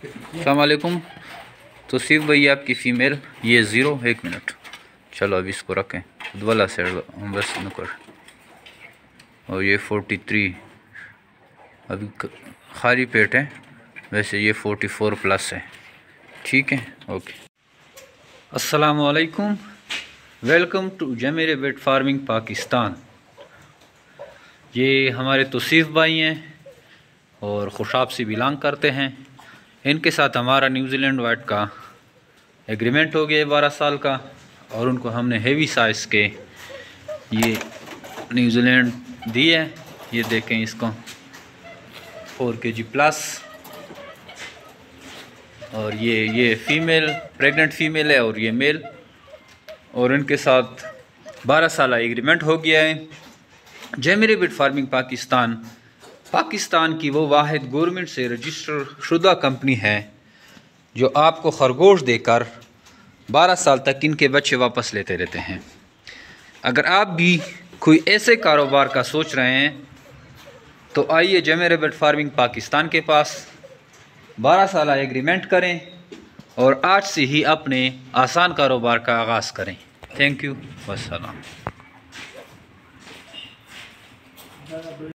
अस्सलाम वालेकुम। तो सिर्फ भाई आपकी फ़ीमेल ये 0 1 मिनट। चलो अब इसको रखें वाला से बस नकर। और ये 43 अभी खाली पेट है, वैसे ये 44 प्लस है। ठीक है, ओके। अस्सलाम वालेकुम, वेलकम टू जमीर बेट फार्मिंग पाकिस्तान। ये हमारे तौसीफ़ भाई हैं और खुशाब से बिलोंग करते हैं। इनके साथ हमारा न्यूजीलैंड वाइट का एग्रीमेंट हो गया 12 साल का, और उनको हमने हेवी साइज़ के ये न्यूजीलैंड दी है। ये देखें इसको 4 kg प्लस। और ये फीमेल प्रेग्नेंट फीमेल है और ये मेल, और इनके साथ 12 साल एग्रीमेंट हो गया है। जमीर बेट फार्मिंग पाकिस्तान की वो वाहिद गवर्नमेंट से रजिस्टर शुदा कंपनी है जो आपको खरगोश देकर 12 साल तक इनके बच्चे वापस लेते रहते हैं। अगर आप भी कोई ऐसे कारोबार का सोच रहे हैं तो आइए जमीर बेट फार्मिंग पाकिस्तान के पास 12 साल एग्रीमेंट करें और आज से ही अपने आसान कारोबार का आगाज़ करें। Thank you, वस्सलाम।